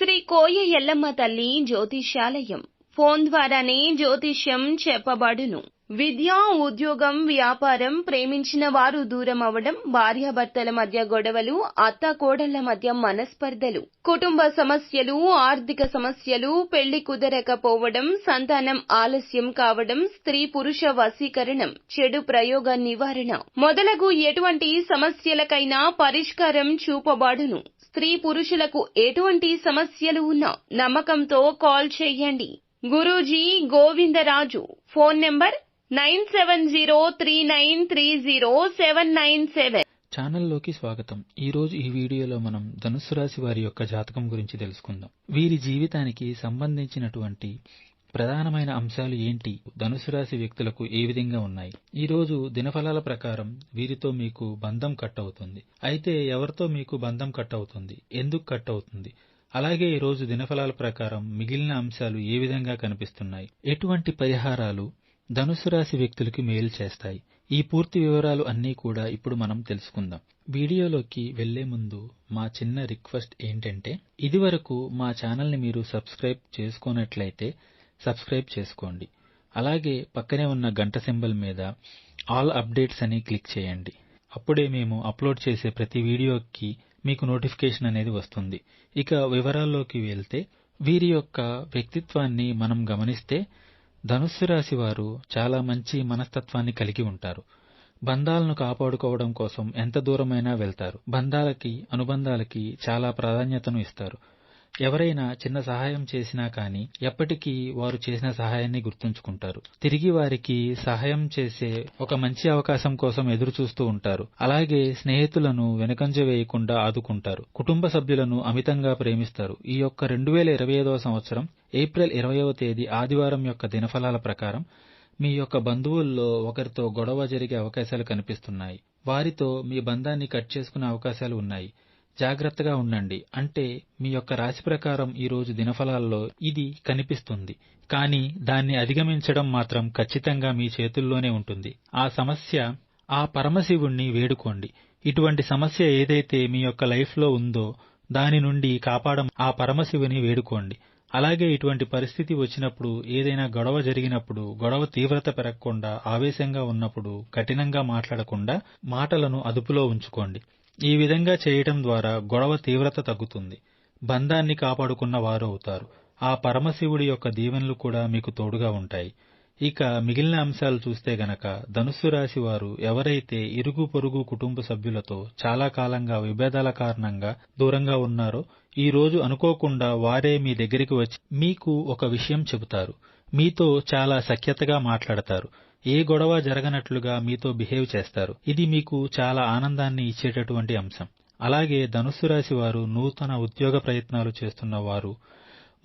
శ్రీ కోయ ఎల్లమ్మ తల్లి జ్యోతిష్యాలయం. ఫోన్ ద్వారానే జ్యోతిష్యం చెప్పబడును. విద్య, ఉద్యోగం, వ్యాపారం, ప్రేమించిన వారు దూరం అవడం, భార్యాభర్తల మధ్య గొడవలు, అత్తాకోడళ్ల మధ్య మనస్పర్ధలు, కుటుంబ సమస్యలు, ఆర్థిక సమస్యలు, పెళ్లి కుదరకపోవడం, సంతానం ఆలస్యం కావడం, స్త్రీ పురుష వశీకరణం, చెడు ప్రయోగ నివారణ మొదలగు ఎటువంటి సమస్యలకైనా పరిష్కారం చూపబడును. స్త్రీ పురుషులకు ఎటువంటి సమస్యలు ఉన్నా నమ్మకంతో కాల్ చేయండి. గురూజీ గోవిందరాజు. Phone number 9703930797. ఛానల్లోకి స్వాగతం. ఈ రోజు ఈ వీడియోలో మనం ధనుస్సు రాశి వారి యొక్క జాతకం గురించి తెలుసుకుందాం. వీరి జీవితానికి సంబంధించినటువంటి ప్రధానమైన అంశాలు ఏంటి, ధనుస్సు రాశి వ్యక్తులకు ఏ విధంగా ఉన్నాయి. ఈ రోజు దినఫలాల ప్రకారం వీరితో మీకు బంధం కట్ అవుతుంది. అయితే ఎవరితో మీకు బంధం కట్ అవుతుంది, ఎందుకు కట్ అవుతుంది, అలాగే ఈ రోజు దినఫలాల ప్రకారం మిగిలిన అంశాలు ఏ విధంగా కనిపిస్తున్నాయి, ఎటువంటి పరిహారాలు ధనుస్సు రాశి వ్యక్తులకి మేలు చేస్తాయి, ఈ పూర్తి వివరాలు అన్నీ కూడా ఇప్పుడు మనం తెలుసుకుందాం. వీడియోలోకి వెళ్లే ముందు మా చిన్న రిక్వెస్ట్ ఏంటంటే, ఇదివరకు మా ఛానల్ని మీరు సబ్స్క్రైబ్ చేసుకోనట్లయితే సబ్స్క్రైబ్ చేసుకోండి. అలాగే పక్కనే ఉన్న గంట సింబల్ మీద ఆల్ అప్డేట్స్ అని క్లిక్ చేయండి. అప్పుడే మేము అప్లోడ్ చేసే ప్రతి వీడియోకి మీకు నోటిఫికేషన్ అనేది వస్తుంది. ఇక వివరాల్లోకి వెళ్తే, వీరి యొక్క వ్యక్తిత్వాన్ని మనం గమనిస్తే ధనుస్సు రాశి వారు చాలా మంచి మనస్తత్వాన్ని కలిగి ఉంటారు. బంధాలను కాపాడుకోవడం కోసం ఎంత దూరమైనా వెళ్తారు. బంధాలకి, అనుబంధాలకి చాలా ప్రాధాన్యతను ఇస్తారు. ఎవరైనా చిన్న సహాయం చేసినా కానీ ఎప్పటికీ వారు చేసిన సహాయాన్ని గుర్తుంచుకుంటారు. తిరిగి వారికి సహాయం చేసే ఒక మంచి అవకాశం కోసం ఎదురు చూస్తూ ఉంటారు. అలాగే స్నేహితులను వెనుకంజ వేయకుండా ఆదుకుంటారు. కుటుంబ సభ్యులను అమితంగా ప్రేమిస్తారు. ఈ యొక్క 2025వ సంవత్సరం ఏప్రిల్ 20వ తేదీ ఆదివారం యొక్క దినఫలాల ప్రకారం మీ యొక్క బంధువుల్లో ఒకరితో గొడవ జరిగే అవకాశాలు కనిపిస్తున్నాయి. వారితో మీ బంధాన్ని కట్ చేసుకునే అవకాశాలు ఉన్నాయి. జాగ్రత్తగా ఉండండి. అంటే మీ యొక్క రాశి ప్రకారం ఈ రోజు దినఫలాల్లో ఇది కనిపిస్తుంది. కానీ దాన్ని అధిగమించడం మాత్రం ఖచ్చితంగా మీ చేతుల్లోనే ఉంటుంది. ఆ సమస్య, ఆ పరమశివుణ్ణి వేడుకోండి. ఇటువంటి సమస్య ఏదైతే మీ యొక్క లైఫ్లో ఉందో దాని నుండి ఆ పరమశివుని వేడుకోండి. అలాగే ఇటువంటి పరిస్థితి వచ్చినప్పుడు, ఏదైనా గొడవ జరిగినప్పుడు, గొడవ తీవ్రత పెరగకుండా, ఆవేశంగా ఉన్నప్పుడు కఠినంగా మాట్లాడకుండా మాటలను అదుపులో ఉంచుకోండి. ఈ విధంగా చేయటం ద్వారా గొడవ తీవ్రత తగ్గుతుంది. బంధాన్ని కాపాడుకున్న వారు అవుతారు. ఆ పరమశివుడి యొక్క దీవెనలు కూడా మీకు తోడుగా ఉంటాయి. ఇక మిగిలిన అంశాలు చూస్తే గనక, ధనుస్సు రాశి వారు ఎవరైతే ఇరుగు పొరుగు కుటుంబ సభ్యులతో చాలా కాలంగా విభేదాల కారణంగా దూరంగా ఉన్నారో, ఈ రోజు అనుకోకుండా వారే మీ దగ్గరికి వచ్చి మీకు ఒక విషయం చెబుతారు. మీతో చాలా సఖ్యతగా మాట్లాడతారు. ఏ గొడవ జరగనట్లుగా మీతో బిహేవ్ చేస్తారు. ఇది మీకు చాలా ఆనందాన్ని ఇచ్చేటటువంటి అంశం. అలాగే ధనుస్సు రాశి వారు నూతన ఉద్యోగ ప్రయత్నాలు చేస్తున్న వారు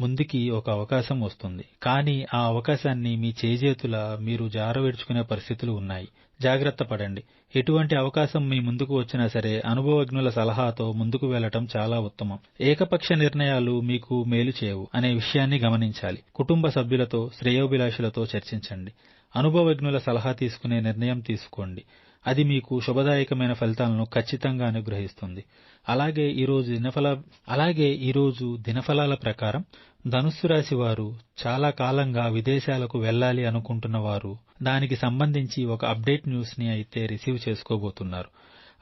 ముందుకి ఒక అవకాశం వస్తుంది. కానీ ఆ అవకాశాన్ని మీ చేజేతుల మీరు జారవిడుచుకునే పరిస్థితులు ఉన్నాయి. జాగ్రత్త పడండి. ఎటువంటి అవకాశం మీ ముందుకు వచ్చినా సరే అనుభవజ్ఞుల సలహాతో ముందుకు వెళ్లటం చాలా ఉత్తమం. ఏకపక్ష నిర్ణయాలు మీకు మేలు చేయవు అనే విషయాన్ని గమనించాలి. కుటుంబ సభ్యులతో, శ్రేయోభిలాషులతో చర్చించండి. అనుభవజ్ఞుల సలహా తీసుకునే నిర్ణయం తీసుకోండి. అది మీకు శుభదాయకమైన ఫలితాలను ఖచ్చితంగా అనుగ్రహిస్తుంది. అలాగే ఈ రోజు దినఫలాల ప్రకారం ధనుస్సు రాశి వారు చాలా కాలంగా విదేశాలకు వెళ్లాలి అనుకుంటున్న వారు దానికి సంబంధించి ఒక అప్డేట్ న్యూస్ ని అయితే రిసీవ్ చేసుకోబోతున్నారు.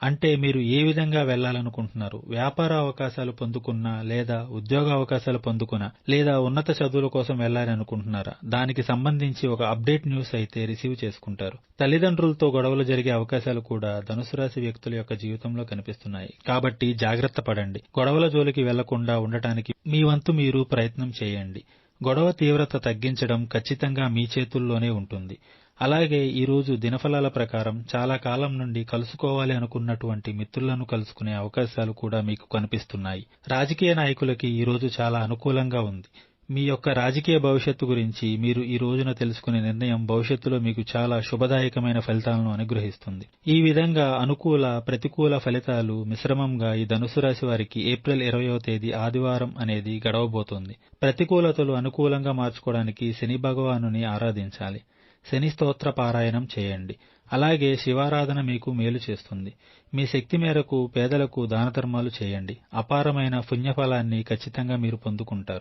అంటే మీరు ఏ విధంగా వెళ్లాలనుకుంటున్నారు, వ్యాపార అవకాశాలు పొందుకున్నా, లేదా ఉద్యోగ అవకాశాలు పొందుకున్నా, లేదా ఉన్నత చదువుల కోసం వెళ్లాలి అనుకుంటున్నారా, దానికి సంబంధించి ఒక అప్డేట్ న్యూస్ అయితే రిసీవ్ చేసుకుంటారు. తల్లిదండ్రులతో గొడవలు జరిగే అవకాశాలు కూడా ధనుసు రాశి వ్యక్తుల యొక్క జీవితంలో కనిపిస్తున్నాయి. కాబట్టి జాగ్రత్త పడండి. గొడవల జోలికి వెళ్లకుండా ఉండటానికి మీ వంతు మీరు ప్రయత్నం చేయండి. గొడవ తీవ్రత తగ్గించడం ఖచ్చితంగా మీ చేతుల్లోనే ఉంటుంది. అలాగే ఈ రోజు దినఫలాల ప్రకారం చాలా కాలం నుండి కలుసుకోవాలి అనుకున్నటువంటి మిత్రులను కలుసుకునే అవకాశాలు కూడా మీకు కనిపిస్తున్నాయి. రాజకీయ నాయకులకి ఈ రోజు చాలా అనుకూలంగా ఉంది. మీ యొక్క రాజకీయ భవిష్యత్తు గురించి మీరు ఈ రోజున తెలుసుకునే నిర్ణయం భవిష్యత్తులో మీకు చాలా శుభదాయకమైన ఫలితాలను అనుగ్రహిస్తుంది. ఈ విధంగా అనుకూల, ప్రతికూల ఫలితాలు మిశ్రమంగా ఈ ధనుసు రాశి వారికి ఏప్రిల్ 20వ తేదీ ఆదివారం అనేది గడవబోతోంది. ప్రతికూలతలు అనుకూలంగా మార్చుకోవడానికి శని భగవానుని ఆరాధించాలి. శని స్తోత్ర పారాయణం చేయండి. అలాగే శివారాధన మీకు మేలు చేస్తుంది. మీ శక్తి మేరకు పేదలకు దానధర్మాలు చేయండి. అపారమైన పుణ్యఫలాన్ని ఖచ్చితంగా మీరు పొందుకుంటారు.